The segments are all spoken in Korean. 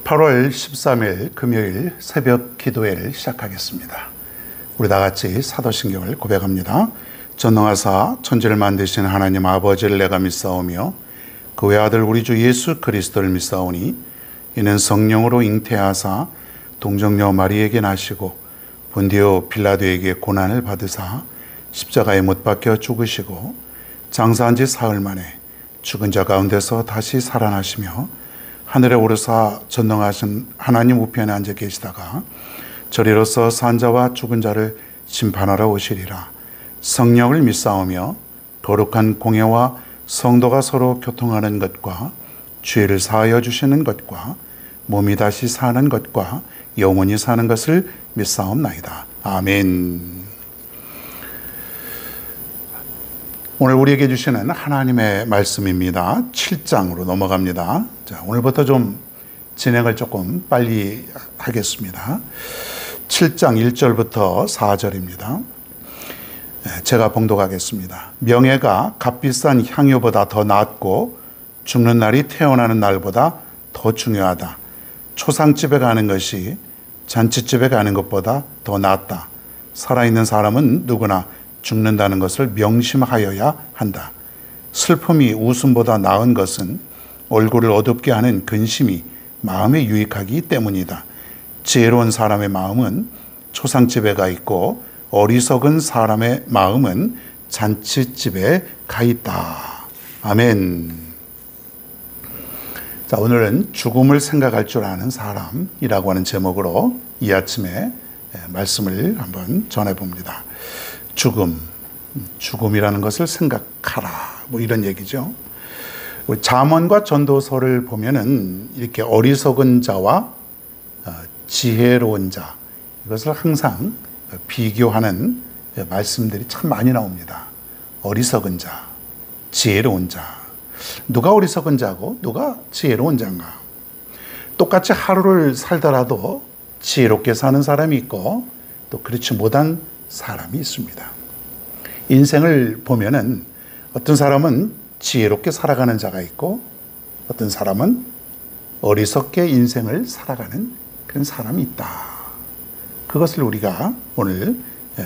8월 13일 금요일 새벽 기도회를 시작하겠습니다. 우리 다 같이 사도신경을 고백합니다. 전능하사 천지를 만드신 하나님 아버지를 내가 믿사오며 그 외아들 우리 주 예수 그리스도를 믿사오니 이는 성령으로 잉태하사 동정녀 마리에게 나시고 본디오 빌라도에게 고난을 받으사 십자가에 못 박혀 죽으시고 장사한 지 사흘 만에 죽은 자 가운데서 다시 살아나시며 하늘에 오르사 전능하신 하나님 우편에 앉아 계시다가 저리로서 산 자와 죽은 자를 심판하러 오시리라. 성령을 믿사오며 거룩한 공예와 성도가 서로 교통하는 것과 죄를 사하여 주시는 것과 몸이 다시 사는 것과 영원히 사는 것을 믿사옵나이다. 아멘. 오늘 우리에게 주시는 하나님의 말씀입니다. 7장으로 넘어갑니다. 자, 오늘부터 좀 진행을 조금 빨리 하겠습니다. 7장 1절부터 4절입니다. 제가 봉독하겠습니다. 명예가 값비싼 향유보다 더 낫고 죽는 날이 태어나는 날보다 더 중요하다. 초상집에 가는 것이 잔치집에 가는 것보다 더 낫다. 살아있는 사람은 누구나 죽는다는 것을 명심하여야 한다. 슬픔이 웃음보다 나은 것은 얼굴을 어둡게 하는 근심이 마음에 유익하기 때문이다. 지혜로운 사람의 마음은 초상집에 가 있고 어리석은 사람의 마음은 잔치집에 가 있다. 아멘. 자, 오늘은 죽음을 생각할 줄 아는 사람이라고 하는 제목으로 이 아침에 말씀을 한번 전해봅니다. 죽음이라는 것을 생각하라. 뭐 이런 얘기죠. 잠언과 전도서를 보면은 이렇게 어리석은 자와 지혜로운 자, 이것을 항상 비교하는 말씀들이 참 많이 나옵니다. 어리석은 자, 지혜로운 자. 누가 어리석은 자고 누가 지혜로운 자인가? 똑같이 하루를 살더라도 지혜롭게 사는 사람이 있고 또 그렇지 못한 사람이 있습니다. 인생을 보면은 어떤 사람은 지혜롭게 살아가는 자가 있고 어떤 사람은 어리석게 인생을 살아가는 그런 사람이 있다. 그것을 우리가 오늘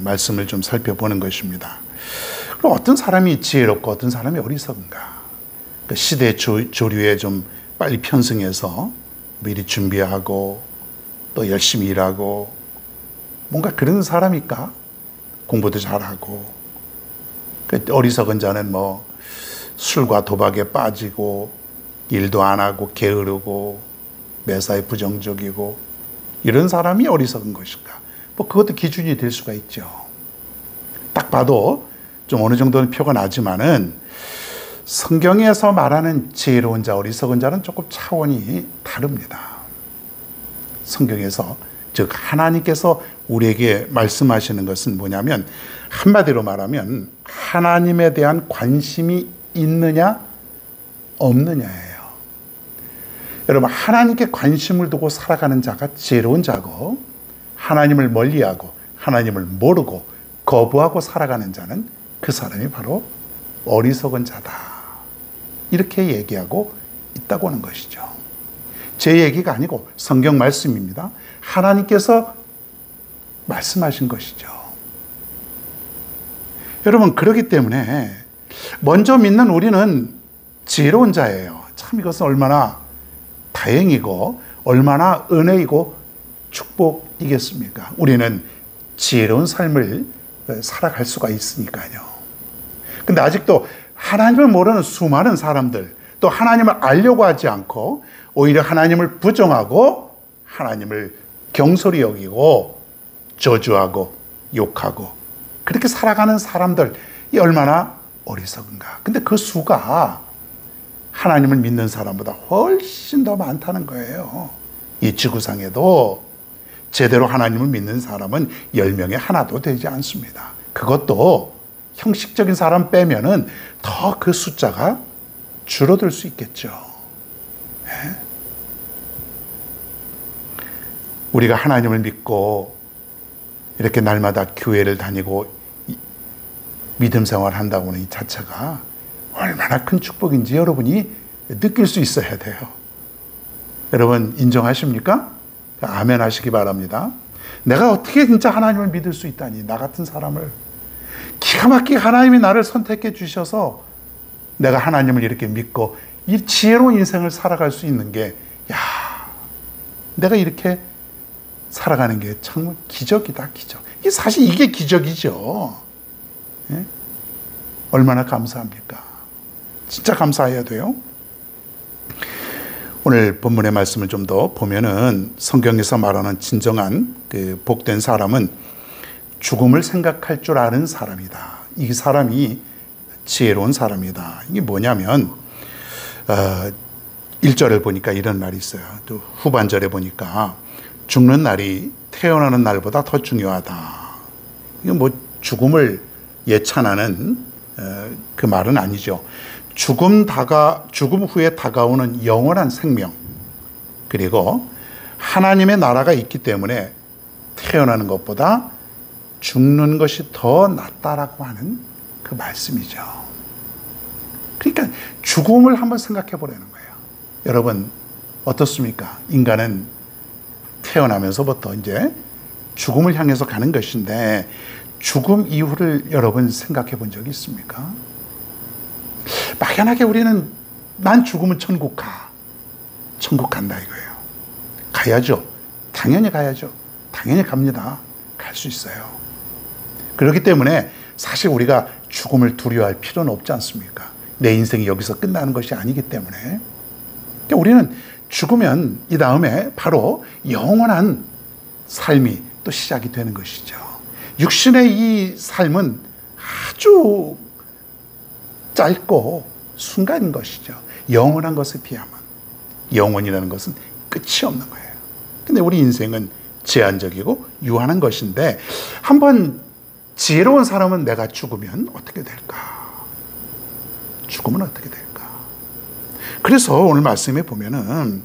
말씀을 좀 살펴보는 것입니다. 그럼 어떤 사람이 지혜롭고 어떤 사람이 어리석은가? 그 시대 조류에 좀 빨리 편승해서 미리 준비하고 또 열심히 일하고 뭔가 그런 사람일까? 공부도 잘하고. 어리석은 자는 뭐 술과 도박에 빠지고 일도 안 하고 게으르고 매사에 부정적이고 이런 사람이 어리석은 것인가? 뭐 그것도 기준이 될 수가 있죠. 딱 봐도 좀 어느 정도는 표가 나지만은 성경에서 말하는 지혜로운 자, 어리석은 자는 조금 차원이 다릅니다. 성경에서 즉 하나님께서 우리에게 말씀하시는 것은 뭐냐면 한마디로 말하면 하나님에 대한 관심이 있느냐 없느냐예요. 여러분, 하나님께 관심을 두고 살아가는 자가 지혜로운 자고 하나님을 멀리하고 하나님을 모르고 거부하고 살아가는 자는 그 사람이 바로 어리석은 자다. 이렇게 얘기하고 있다고 하는 것이죠. 제 얘기가 아니고 성경 말씀입니다. 하나님께서 말씀하신 것이죠. 여러분, 그렇기 때문에 먼저 믿는 우리는 지혜로운 자예요. 참 이것은 얼마나 다행이고 얼마나 은혜이고 축복이겠습니까? 우리는 지혜로운 삶을 살아갈 수가 있으니까요. 근데 아직도 하나님을 모르는 수많은 사람들, 또 하나님을 알려고 하지 않고 오히려 하나님을 부정하고 하나님을 경솔히 여기고 저주하고 욕하고 그렇게 살아가는 사람들이 얼마나 어리석은가. 근데 그 수가 하나님을 믿는 사람보다 훨씬 더 많다는 거예요. 이 지구상에도 제대로 하나님을 믿는 사람은 10명에 하나도 되지 않습니다. 그것도 형식적인 사람 빼면은 더 그 숫자가 줄어들 수 있겠죠. 네? 우리가 하나님을 믿고 이렇게 날마다 교회를 다니고 믿음 생활 한다고 하는 이 자체가 얼마나 큰 축복인지 여러분이 느낄 수 있어야 돼요. 여러분 인정하십니까? 아멘 하시기 바랍니다. 내가 어떻게 진짜 하나님을 믿을 수 있다니, 나 같은 사람을. 기가 막히게 하나님이 나를 선택해 주셔서 내가 하나님을 이렇게 믿고 이 지혜로운 인생을 살아갈 수 있는 게, 내가 이렇게 살아가는 게 정말 기적이다, 기적. 사실 이게 기적이죠. 예? 얼마나 감사합니까? 진짜 감사해야 돼요. 오늘 본문의 말씀을 좀 더 보면은 성경에서 말하는 진정한 그 복된 사람은 죽음을 생각할 줄 아는 사람이다. 이 사람이 지혜로운 사람이다. 이게 뭐냐면 1절을 보니까 이런 말이 있어요. 또 후반절에 보니까 죽는 날이 태어나는 날보다 더 중요하다. 이게 뭐 죽음을 예찬하는 그 말은 아니죠. 죽음 후에 다가오는 영원한 생명, 그리고 하나님의 나라가 있기 때문에 태어나는 것보다 죽는 것이 더 낫다라고 하는 그 말씀이죠. 그러니까 죽음을 한번 생각해 보라는 거예요. 여러분 어떻습니까? 인간은 태어나면서부터 이제 죽음을 향해서 가는 것인데, 죽음 이후를 여러분 생각해 본 적이 있습니까? 막연하게 우리는 난 죽으면 천국 가. 천국 간다 이거예요. 가야죠. 당연히 가야죠. 당연히 갑니다. 갈 수 있어요. 그렇기 때문에 사실 우리가 죽음을 두려워할 필요는 없지 않습니까? 내 인생이 여기서 끝나는 것이 아니기 때문에. 그러니까 우리는 죽으면 이 다음에 바로 영원한 삶이 또 시작이 되는 것이죠. 육신의 이 삶은 아주 짧고 순간인 것이죠. 영원한 것에 비하면, 영원이라는 것은 끝이 없는 거예요. 근데 우리 인생은 제한적이고 유한한 것인데, 한번 지혜로운 사람은 내가 죽으면 어떻게 될까? 죽으면 어떻게 될까? 그래서 오늘 말씀에 보면은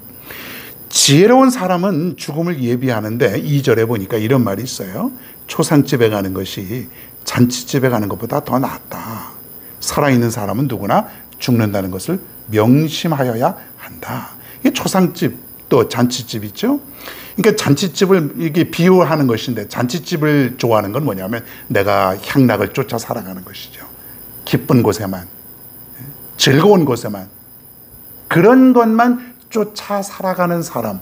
지혜로운 사람은 죽음을 예비하는데 2절에 보니까 이런 말이 있어요. 초상집에 가는 것이 잔치집에 가는 것보다 더 낫다. 살아있는 사람은 누구나 죽는다는 것을 명심하여야 한다. 이게 초상집 또 잔치집 있죠. 그러니까 잔치집을 이게 비유하는 것인데, 잔치집을 좋아하는 건 뭐냐면 내가 향락을 쫓아 살아가는 것이죠. 기쁜 곳에만, 즐거운 곳에만, 그런 것만 쫓아 살아가는 사람.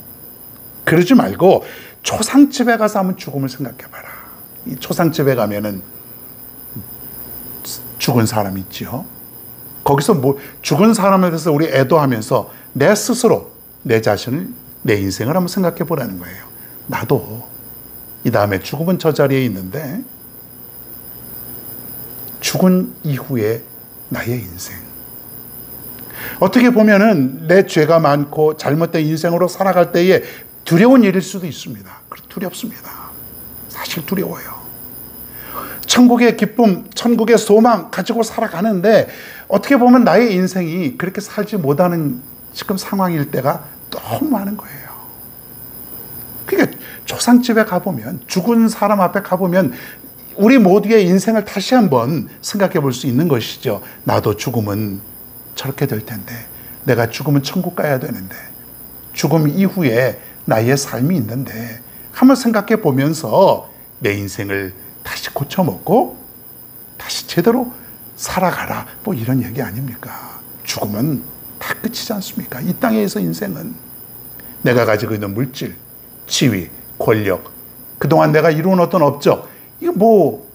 그러지 말고 초상집에 가서 한번 죽음을 생각해봐라. 이 초상집에 가면은 죽은 사람이 있지요. 거기서 뭐 죽은 사람에 대해서 우리 애도하면서 내 스스로 내 자신을, 내 인생을 한번 생각해 보라는 거예요. 나도 이 다음에 죽음은 저 자리에 있는데, 죽은 이후에 나의 인생, 어떻게 보면은 내 죄가 많고 잘못된 인생으로 살아갈 때에 두려운 일일 수도 있습니다. 두렵습니다. 사실 두려워요. 천국의 기쁨, 천국의 소망 가지고 살아가는데 어떻게 보면 나의 인생이 그렇게 살지 못하는 지금 상황일 때가 너무 많은 거예요. 그러니까 초상집에 가보면, 죽은 사람 앞에 가보면 우리 모두의 인생을 다시 한번 생각해 볼 수 있는 것이죠. 나도 죽으면 저렇게 될 텐데, 내가 죽으면 천국 가야 되는데, 죽음 이후에 나의 삶이 있는데, 한번 생각해 보면서 내 인생을 다시 고쳐먹고 다시 제대로 살아가라, 뭐 이런 얘기 아닙니까? 죽으면 다 끝이지 않습니까? 이 땅에서 인생은 내가 가지고 있는 물질, 지위, 권력, 그동안 내가 이룬 어떤 업적, 이거 뭐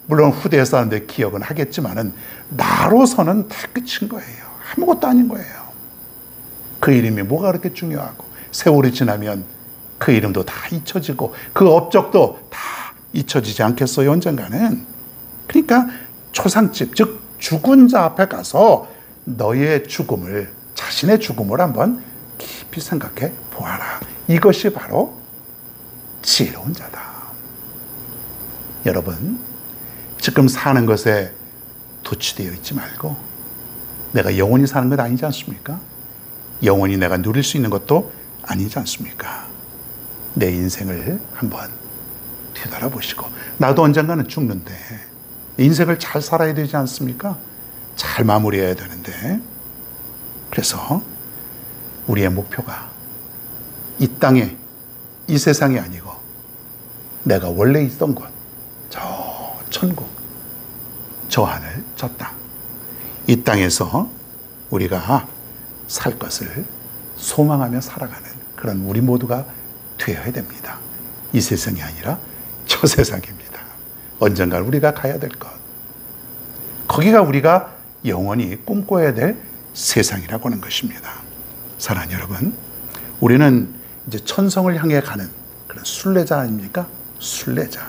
물론 후대에 사람들 기억은 하겠지만은 나로서는 다 끝인 거예요. 아무것도 아닌 거예요. 그 이름이 뭐가 그렇게 중요하고, 세월이 지나면 그 이름도 다 잊혀지고 그 업적도 다 잊혀지지 않겠어요, 언젠가는. 그러니까 초상집, 즉 죽은 자 앞에 가서 너의 죽음을, 자신의 죽음을 한번 깊이 생각해 보아라. 이것이 바로 지혜로운 자다. 여러분, 지금 사는 것에 도취되어 있지 말고 내가 영원히 사는 것 아니지 않습니까? 영원히 내가 누릴 수 있는 것도 아니지 않습니까? 내 인생을 한번 뒤돌아보시고, 나도 언젠가는 죽는데 인생을 잘 살아야 되지 않습니까? 잘 마무리해야 되는데, 그래서 우리의 목표가 이 땅에, 이 세상이 아니고 내가 원래 있던 곳, 저 천국, 저 하늘, 저 땅, 이 땅에서 우리가 살 것을 소망하며 살아가는 그런 우리 모두가 되어야 됩니다. 이 세상이 아니라 저 세상입니다. 언젠가 우리가 가야 될 것, 거기가 우리가 영원히 꿈꿔야 될 세상이라고 하는 것입니다. 사랑하는 여러분, 우리는 이제 천성을 향해 가는 그런 순례자 아닙니까? 순례자.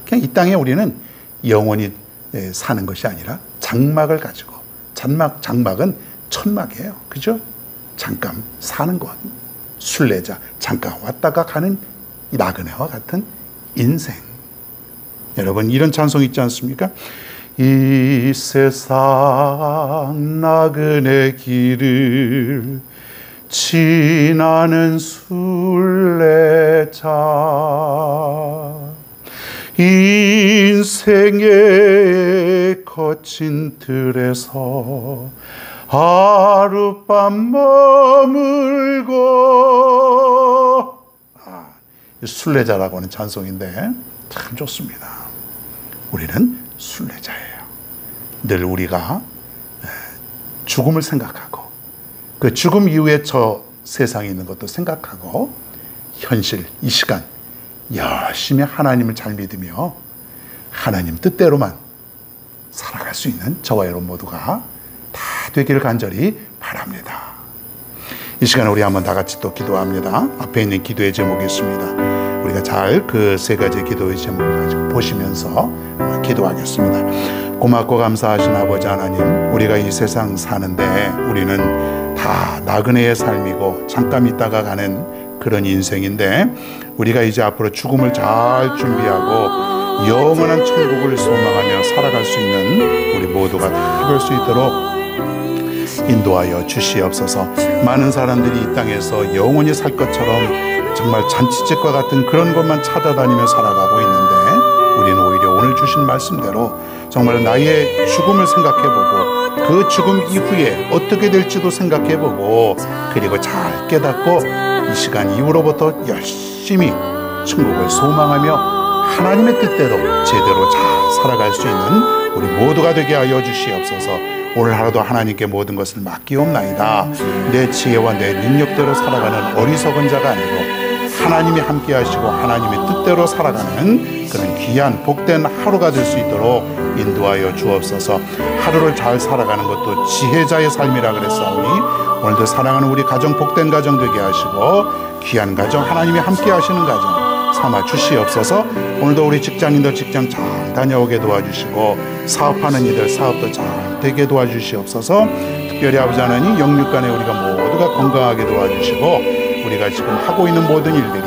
그냥 이 땅에 우리는 영원히 사는 것이 아니라 장막을 가지고, 장막은 천막이에요. 그죠? 잠깐 사는 것. 순례자, 잠깐 왔다가 가는 이 나그네와 같은 인생. 여러분, 이런 찬송 있지 않습니까? 이 세상 나그네 길을 지나는 순례자, 인생의 거친 들에서 하룻밤 머물고. 순례자라고 하는 찬송인데 참 좋습니다. 우리는 순례자예요. 늘 우리가 죽음을 생각하고 그 죽음 이후에 저 세상에 있는 것도 생각하고 현실, 이 시간 열심히 하나님을 잘 믿으며 하나님 뜻대로만 살아갈 수 있는 저와 여러분 모두가 다 되기를 간절히 바랍니다. 이 시간에 우리 한번 다 같이 또 기도합니다. 앞에 있는 기도의 제목이 있습니다. 우리가 잘 그 세 가지 기도의 제목을 가지고 보시면서 기도하겠습니다. 고맙고 감사하신 아버지 하나님, 우리가 이 세상 사는데 우리는 다 나그네의 삶이고 잠깐 있다가 가는 그런 인생인데, 우리가 이제 앞으로 죽음을 잘 준비하고 영원한 천국을 소망하며 살아갈 수 있는 우리 모두가 다 될 수 있도록 인도하여 주시옵소서. 많은 사람들이 이 땅에서 영원히 살 것처럼 정말 잔치집과 같은 그런 것만 찾아다니며 살아가고 있는데, 우리는 오히려 오늘 주신 말씀대로 정말 나의 죽음을 생각해보고 그 죽음 이후에 어떻게 될지도 생각해보고, 그리고 잘 깨닫고 이 시간 이후로부터 열심히 천국을 소망하며 하나님의 뜻대로 제대로 잘 살아갈 수 있는 우리 모두가 되게 하여 주시옵소서. 오늘 하루도 하나님께 모든 것을 맡기옵나이다. 내 지혜와 내 능력대로 살아가는 어리석은 자가 아니고 하나님이 함께 하시고 하나님의 뜻대로 살아가는 그런 귀한 복된 하루가 될 수 있도록 인도하여 주옵소서. 하루를 잘 살아가는 것도 지혜자의 삶이라 그랬사오니 오늘도 사랑하는 우리 가정 복된 가정 되게 하시고 귀한 가정, 하나님이 함께 하시는 가정 삼아 주시옵소서. 오늘도 우리 직장인들 직장 잘 다녀오게 도와주시고 사업하는 이들 사업도 잘 되게 도와주시옵소서. 특별히 아버지 하나님, 영육간에 우리가 모두가 건강하게 도와주시고 우리가 지금 하고 있는 모든 일들이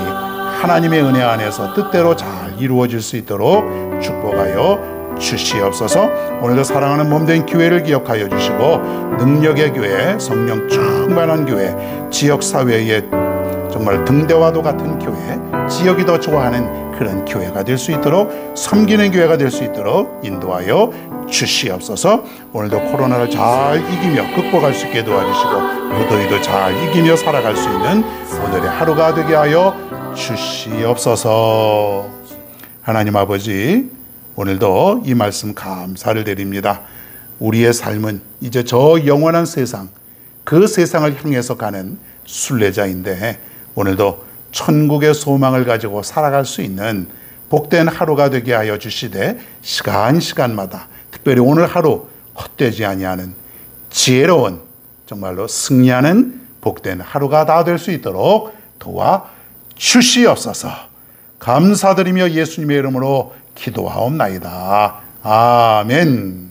하나님의 은혜 안에서 뜻대로 잘 이루어질 수 있도록 축복하여 주시옵소서. 오늘도 사랑하는 몸된 교회를 기억하여 주시고 능력의 교회, 성령 충만한 교회, 지역사회의 정말 등대와도 같은 교회, 지역이 더 좋아하는 그런 교회가 될 수 있도록, 섬기는 교회가 될 수 있도록 인도하여 주시옵소서. 오늘도 코로나를 잘 이기며 극복할 수 있게 도와주시고 무더위도 잘 이기며 살아갈 수 있는 오늘의 하루가 되게 하여 주시옵소서. 하나님 아버지, 오늘도 이 말씀 감사를 드립니다. 우리의 삶은 이제 저 영원한 세상, 그 세상을 향해서 가는 순례자인데 오늘도 천국의 소망을 가지고 살아갈 수 있는 복된 하루가 되게 하여 주시되 시간마다 특별히 오늘 하루 헛되지 아니하는 지혜로운 정말로 승리하는 복된 하루가 다 될 수 있도록 도와 주시옵소서. 감사드리며 예수님의 이름으로 기도하옵나이다. 아멘.